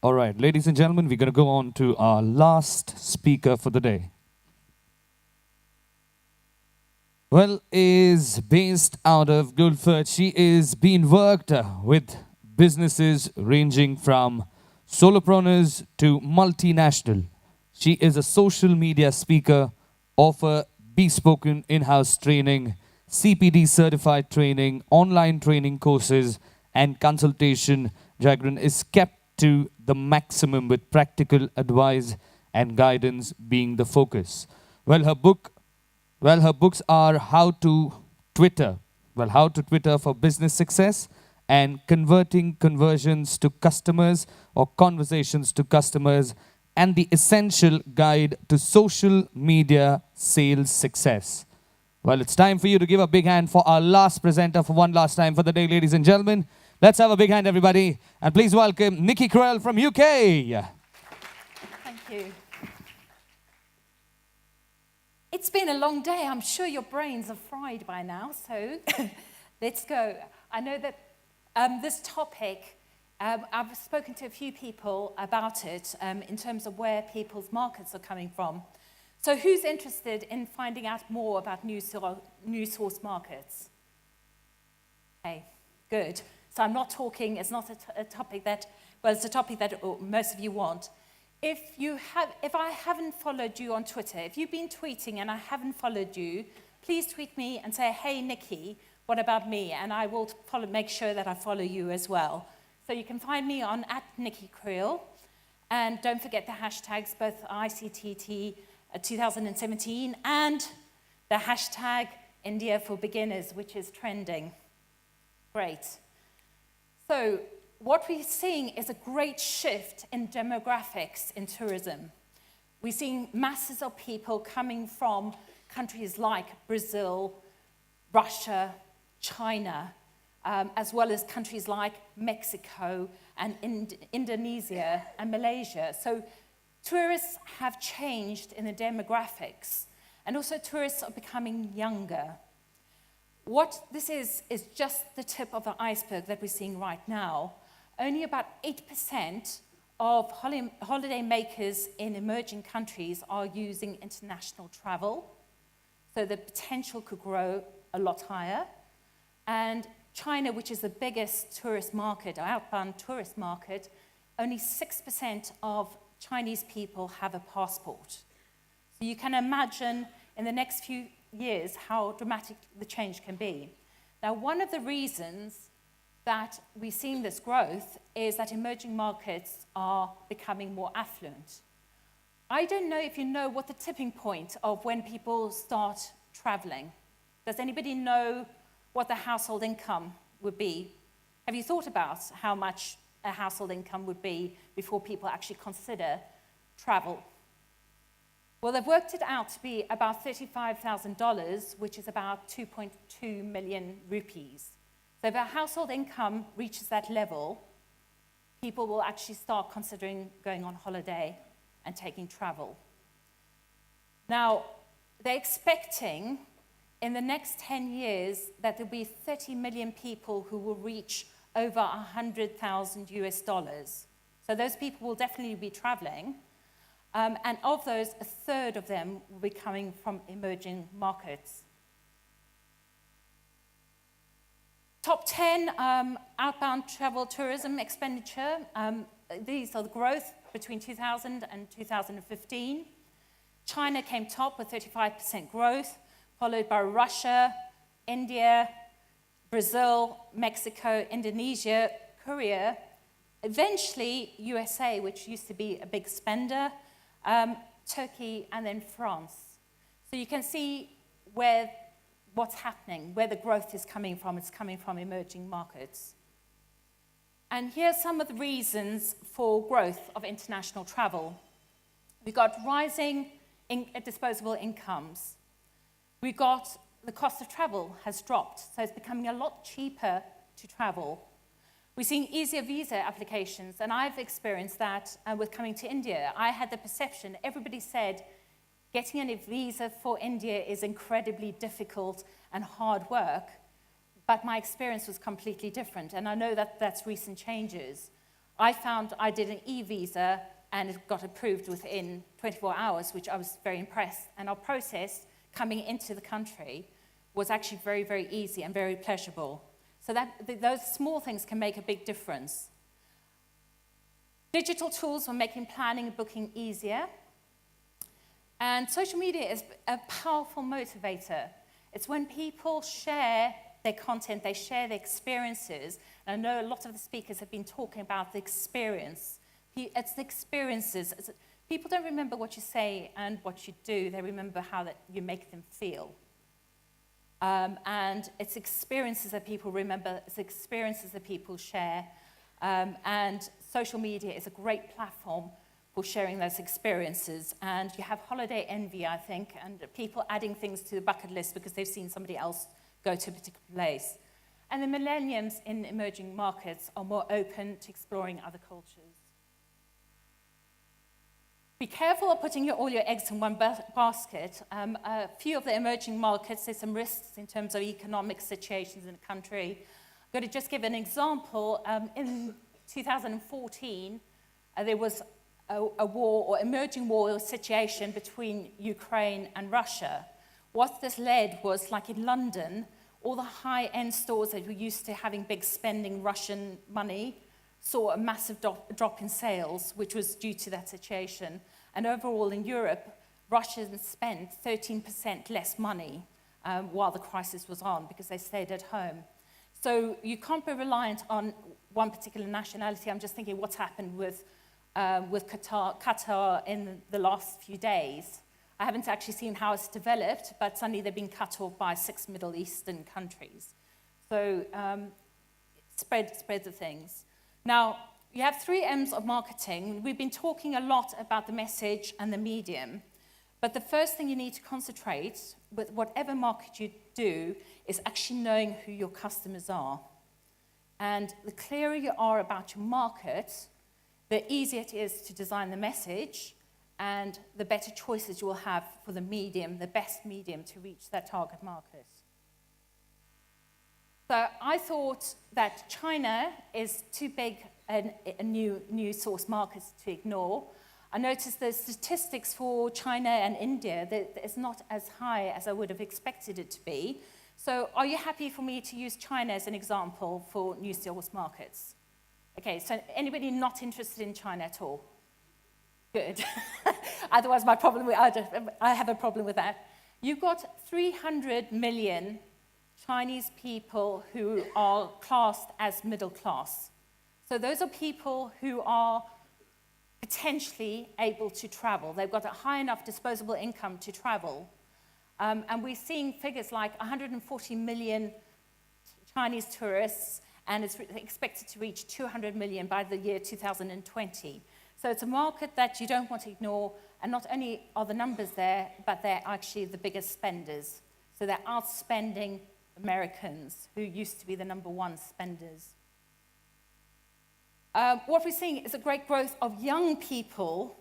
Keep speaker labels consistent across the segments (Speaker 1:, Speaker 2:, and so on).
Speaker 1: All right, ladies and gentlemen, we're going to go on to our last speaker for the day. Well, is based out of Guildford. She is being worked with businesses ranging from solopreneurs to multinational. She is a social media speaker, offer bespoke in-house training, CPD certified training, online training courses, and consultation. Jagran is kept to the maximum with practical advice and guidance being the focus. Well, her books are How to Twitter. Well, How to Twitter for Business Success and Converting Conversions to Customers or Conversations to Customers and the Essential Guide to Social Media Sales Success. Well, it's time for you to give a big hand for our last presenter for one last time for the day, ladies and gentlemen. Let's have a big hand, everybody. And please welcome Nicky Kriel from UK.
Speaker 2: Thank you. It's been a long day. I'm sure your brains are fried by now, so let's go. I know that this topic, I've spoken to a few people about it in terms of where people's markets are coming from. So who's interested in finding out more about new source markets? Okay, good. So I'm not talking, it's not a topic that, well, it's a topic that most of you want. If I haven't followed you on Twitter, if you've been tweeting and I haven't followed you, please tweet me and say, hey, Nicky, what about me? And I will make sure that I follow you as well. So you can find me on @NickyKriel. And don't forget the hashtags, both ICTT2017 and the hashtag India for Beginners, which is trending. Great. So what we're seeing is a great shift in demographics in tourism. We're seeing masses of people coming from countries like Brazil, Russia, China, as well as countries like Mexico and Indonesia and Malaysia. So tourists have changed in the demographics, and also tourists are becoming younger. What this is just the tip of the iceberg that we're seeing right now. Only about 8% of holiday makers in emerging countries are using international travel. So the potential could grow a lot higher. And China, which is the biggest tourist market, or outbound tourist market, only 6% of Chinese people have a passport. So you can imagine in the next few years how dramatic the change can be. Now, one of the reasons that we're seeing this growth is that emerging markets are becoming more affluent. I don't know if you know what the tipping point of when people start traveling. Does anybody know what the household income would be? Have you thought about how much a household income would be before people actually consider travel? Well, they've worked it out to be about $35,000, which is about 2.2 million rupees. So if a household income reaches that level, people will actually start considering going on holiday and taking travel. Now, they're expecting in the next 10 years that there'll be 30 million people who will reach over 100,000 US dollars. So those people will definitely be traveling. And of those, a third of them will be coming from emerging markets. Top 10 outbound travel tourism expenditure. These are the growth between 2000 and 2015. China came top with 35% growth, followed by Russia, India, Brazil, Mexico, Indonesia, Korea, eventually USA, which used to be a big spender, Turkey, and then France. So you can see what's happening, where the growth is coming from. It's coming from emerging markets. And here's some of the reasons for growth of international travel. We've got rising disposable incomes. We've got the cost of travel has dropped, so it's becoming a lot cheaper to travel. We're seeing easier visa applications, and I've experienced that with coming to India. I had the perception, everybody said, getting a visa for India is incredibly difficult and hard work, but my experience was completely different, and I know that that's recent changes. I found I did an e-visa and it got approved within 24 hours, which I was very impressed. And our process coming into the country was actually very, very easy and very pleasurable. So those small things can make a big difference. Digital tools are making planning and booking easier. And social media is a powerful motivator. It's when people share their content, they share their experiences. And I know a lot of the speakers have been talking about the experience. It's the experiences. People don't remember what you say and what you do. They remember how that you make them feel. And it's experiences that people remember. It's experiences that people share. And social media is a great platform for sharing those experiences. And you have holiday envy, I think, and people adding things to the bucket list because they've seen somebody else go to a particular place. And the millennials in emerging markets are more open to exploring other cultures. Be careful of putting all your eggs in one basket. A few of the emerging markets, there's some risks in terms of economic situations in the country. I'm going to just give an example. In 2014, there was a war or emerging war situation between Ukraine and Russia. What this led was, like in London, all the high-end stores that were used to having big spending Russian money saw a massive drop in sales, which was due to that situation. And overall in Europe, Russians spent 13% less money while the crisis was on because they stayed at home. So you can't be reliant on one particular nationality. I'm just thinking what's happened with Qatar in the last few days. I haven't actually seen how it's developed, but suddenly they've been cut off by 6 Middle Eastern countries. So spread the things. Now, you have 3 M's of marketing. We've been talking a lot about the message and the medium, but the first thing you need to concentrate with whatever market you do is actually knowing who your customers are. And the clearer you are about your market, the easier it is to design the message and the better choices you will have for the medium, the best medium to reach that target market. So I thought that China is too big a new source market to ignore. I noticed the statistics for China and India that is not as high as I would have expected it to be. So are you happy for me to use China as an example for new source markets? Okay, so anybody not interested in China at all? Good. Otherwise, I have a problem with that. You've got 300 million Chinese people who are classed as middle class. So those are people who are potentially able to travel. They've got a high enough disposable income to travel. And we're seeing figures like 140 million Chinese tourists, and it's expected to reach 200 million by the year 2020. So it's a market that you don't want to ignore, and not only are the numbers there, but they're actually the biggest spenders. So they're outspending Americans, who used to be the #1 spenders. What we're seeing is a great growth of young people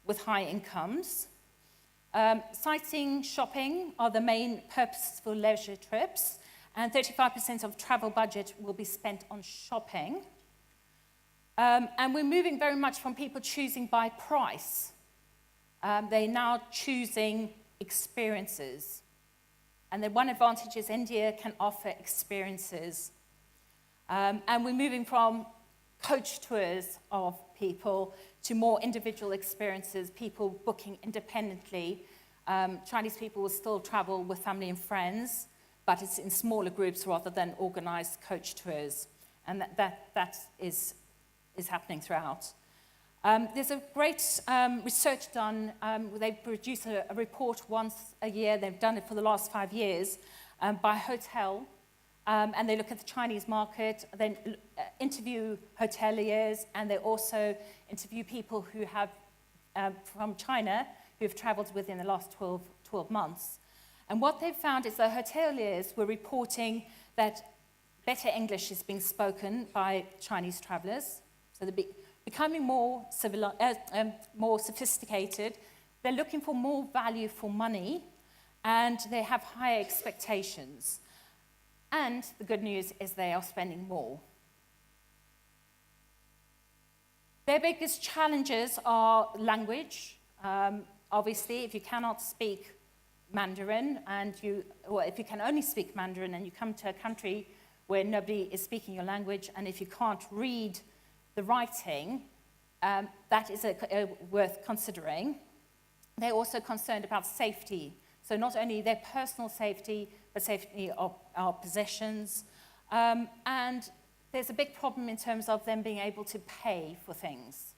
Speaker 2: with high incomes. Sightseeing, shopping are the main purposes for leisure trips, and 35% of travel budget will be spent on shopping. And we're moving very much from people choosing by price. They're now choosing experiences. And the one advantage is India can offer experiences. And we're moving from coach tours of people to more individual experiences, people booking independently. Chinese people will still travel with family and friends, but it's in smaller groups rather than organized coach tours. And that is happening throughout. There's a great research done. They produce a report once a year. They've done it for the last 5 years by hotel. And they look at the Chinese market, then interview hoteliers, and they also interview people who have, from China, who have traveled within the last 12 months. And what they've found is that hoteliers were reporting that better English is being spoken by Chinese travelers. So they're becoming more sophisticated. They're looking for more value for money, and they have higher expectations. And the good news is they are spending more. Their biggest challenges are language. Obviously, if you cannot speak Mandarin or if you can only speak Mandarin and you come to a country where nobody is speaking your language, and if you can't read the writing, that is worth considering. They're also concerned about safety. So not only their personal safety, but safety of our possessions. And there's a big problem in terms of them being able to pay for things.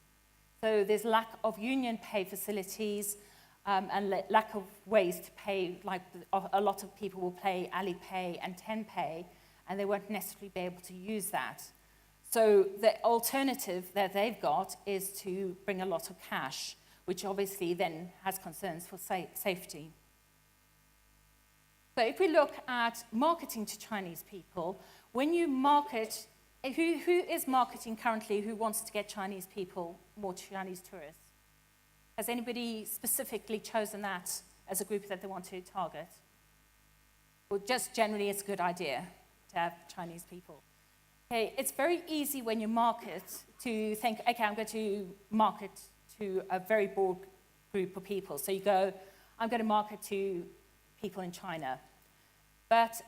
Speaker 2: So there's lack of union pay facilities and lack of ways to pay. Like a lot of people will pay Alipay and TenPay, and they won't necessarily be able to use that. So the alternative that they've got is to bring a lot of cash, which obviously then has concerns for safety. So if we look at marketing to Chinese people, when you market, who is marketing currently who wants to get Chinese people, more Chinese tourists? Has anybody specifically chosen that as a group that they want to target? Or just generally it's a good idea to have Chinese people? Okay, it's very easy when you market to think, okay, I'm going to market to a very broad group of people. So you go, I'm going to market to people in China. But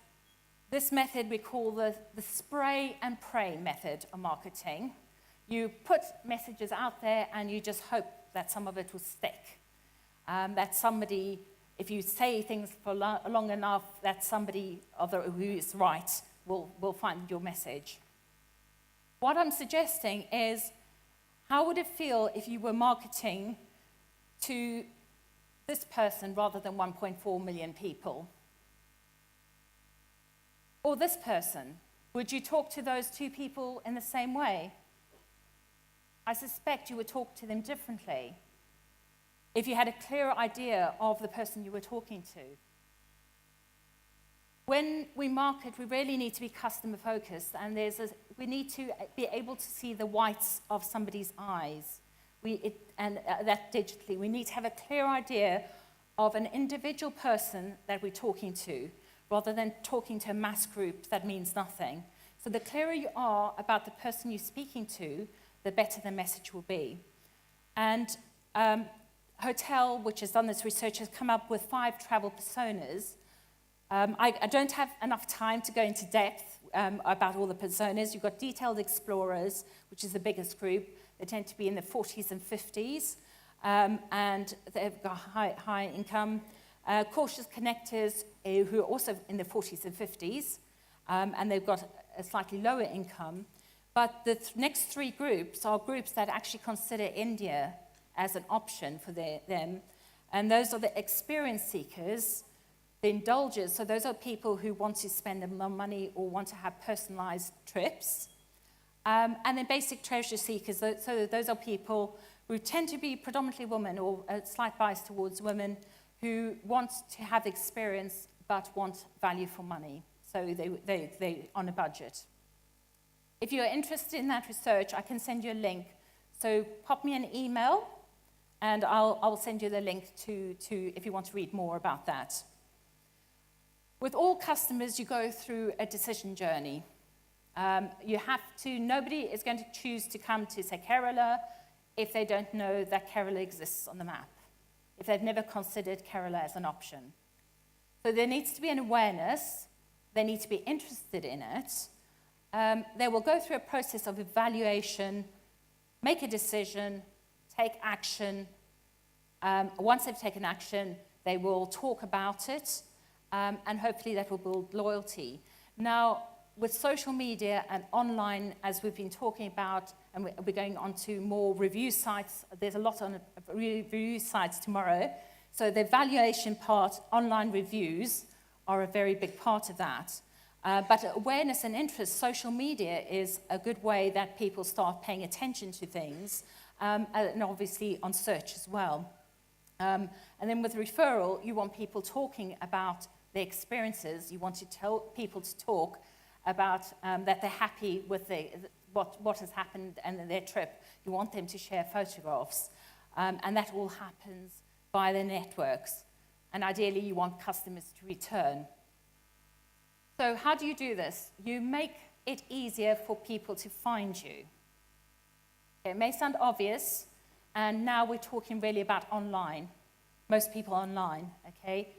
Speaker 2: this method we call the spray and pray method of marketing. You put messages out there and you just hope that some of it will stick. That somebody, if you say things for long enough, that somebody who is right will find your message. What I'm suggesting is, how would it feel if you were marketing to this person rather than 1.4 million people? Or this person? Would you talk to those two people in the same way? I suspect you would talk to them differently if you had a clearer idea of the person you were talking to. When we market, we really need to be customer focused, and we need to be able to see the whites of somebody's eyes. That digitally. We need to have a clear idea of an individual person that we're talking to, rather than talking to a mass group that means nothing. So the clearer you are about the person you're speaking to, the better the message will be. And Hotel, which has done this research, has come up with 5 travel personas. I don't have enough time to go into depth about all the personas. You've got detailed explorers, which is the biggest group. They tend to be in the 40s and 50s, and they've got high income. Cautious connectors, who are also in the 40s and 50s, and they've got a slightly lower income. But the next 3 groups are groups that actually consider India as an option for them, and those are the experience seekers, the indulgers, so those are people who want to spend more money or want to have personalized trips, and then basic treasure seekers, so those are people who tend to be predominantly women or a slight bias towards women, who want to have experience but want value for money. So they're on a budget. If you're interested in that research, I can send you a link. So pop me an email, and I'll send you the link to if you want to read more about that. With all customers, you go through a decision journey. Nobody is going to choose to come to, say, Kerala if they don't know that Kerala exists on the map, if they've never considered Kerala as an option. So there needs to be an awareness, they need to be interested in it. They will go through a process of evaluation, make a decision, take action. Once they've taken action, they will talk about it, and hopefully that will build loyalty. Now, with social media and online, as we've been talking about, and we're going on to more review sites, there's a lot on review sites tomorrow. So the evaluation part, online reviews, are a very big part of that. But awareness and interest, social media is a good way that people start paying attention to things, and obviously on search as well. And then with referral, you want people talking about their experiences. You want to tell people to talk about that they're happy with what has happened and their trip. You want them to share photographs, and that all happens via the networks. And ideally, you want customers to return. So how do you do this? You make it easier for people to find you. Okay, it may sound obvious, and now we're talking really about online. Most people online, okay?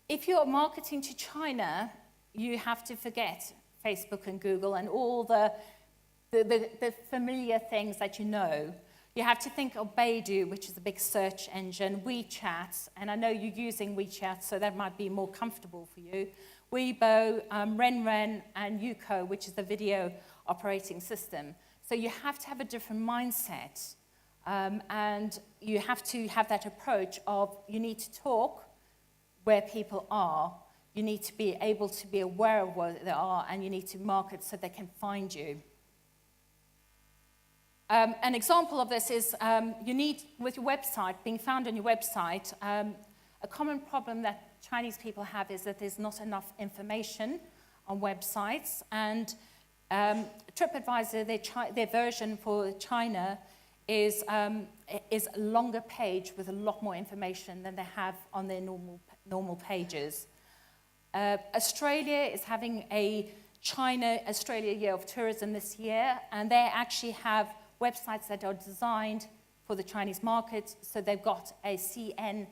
Speaker 2: If you're marketing to China, you have to forget Facebook and Google and all the familiar things that you know. You have to think of Baidu, which is a big search engine, WeChat, and I know you're using WeChat, so that might be more comfortable for you. Weibo, Renren, and Youko, which is the video operating system. So you have to have a different mindset, and you have to have that approach of you need to talk where people are, you need to be able to be aware of where they are, and you need to market so they can find you. An example of this is you need, with your website, being found on your website, a common problem that Chinese people have is that there's not enough information on websites, and TripAdvisor, their version for China is a longer page with a lot more information than they have on their normal pages. Australia is having a China-Australia Year of Tourism this year, and they actually have websites that are designed for the Chinese market. So they've got a cn.cn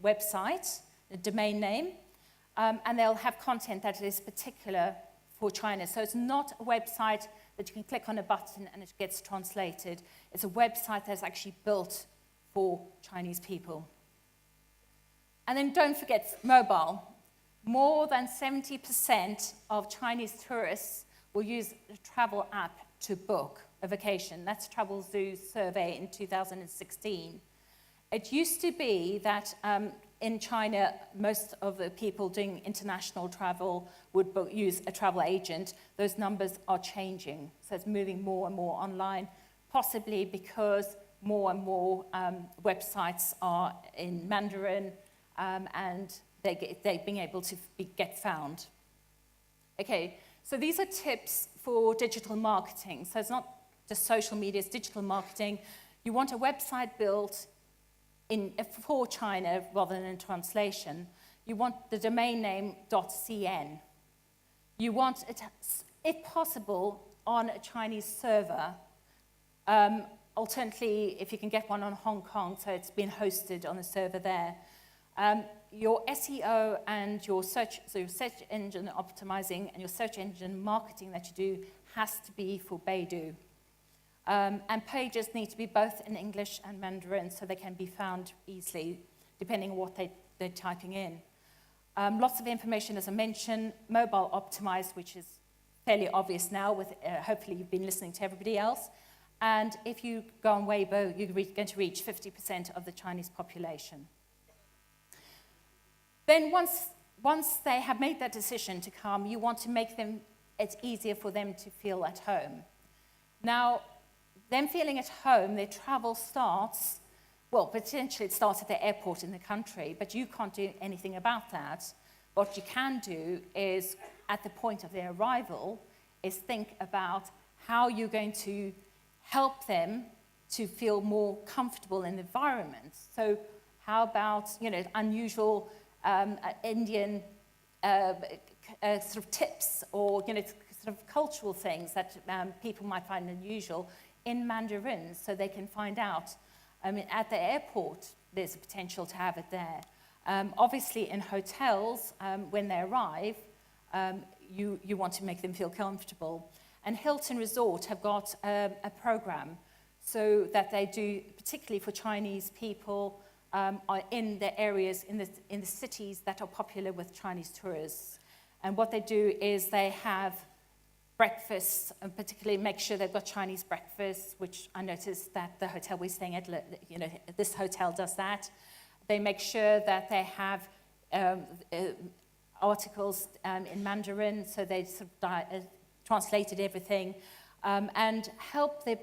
Speaker 2: website, a domain name, and they'll have content that is particular for China. So it's not a website that you can click on a button and it gets translated. It's a website that's actually built for Chinese people. And then don't forget mobile. More than 70% of Chinese tourists will use a travel app to book a vacation. That's Travel Zoo's survey in 2016. It used to be that in China, most of the people doing international travel would use a travel agent. Those numbers are changing. So it's moving more and more online, possibly because more and more websites are in Mandarin and they're being able to get found. Okay, so these are tips for digital marketing. So it's not just social media, it's digital marketing. You want a website built for China rather than in translation. You want the domain name .cn. You want it, if possible, on a Chinese server. Alternatively, if you can get one on Hong Kong, so it's been hosted on a server there. Your SEO and your search engine optimizing and your search engine marketing that you do has to be for Baidu. And pages need to be both in English and Mandarin so they can be found easily, depending on what they're typing in. Lots of information, as I mentioned, mobile optimized, which is fairly obvious now, with hopefully you've been listening to everybody else. And if you go on Weibo, you're going to reach 50% of the Chinese population. Then once they have made that decision to come, you want to make it easier for them to feel at home. Now, them feeling at home, their travel starts, well, potentially it starts at the airport in the country, but you can't do anything about that. What you can do is, at the point of their arrival, is think about how you're going to help them to feel more comfortable in the environment. So how about, unusual Indian sort of tips or, sort of cultural things that people might find unusual in Mandarin so they can find out. I mean, at the airport, there's a potential to have it there. Obviously, in hotels, when they arrive, you want to make them feel comfortable. And Hilton Resort have got a program so that they do, particularly for Chinese people, are in the areas, in the cities that are popular with Chinese tourists. And what they do is they have breakfasts, and particularly make sure they've got Chinese breakfast, which I noticed that the hotel we're staying at, this hotel does that. They make sure that they have articles in Mandarin, so they sort of translated everything, and help their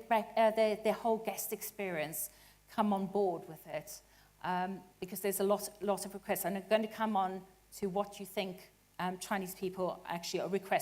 Speaker 2: whole guest experience come on board with it. Because there's a lot of requests. And I'm going to come on to what you think Chinese people actually are requesting.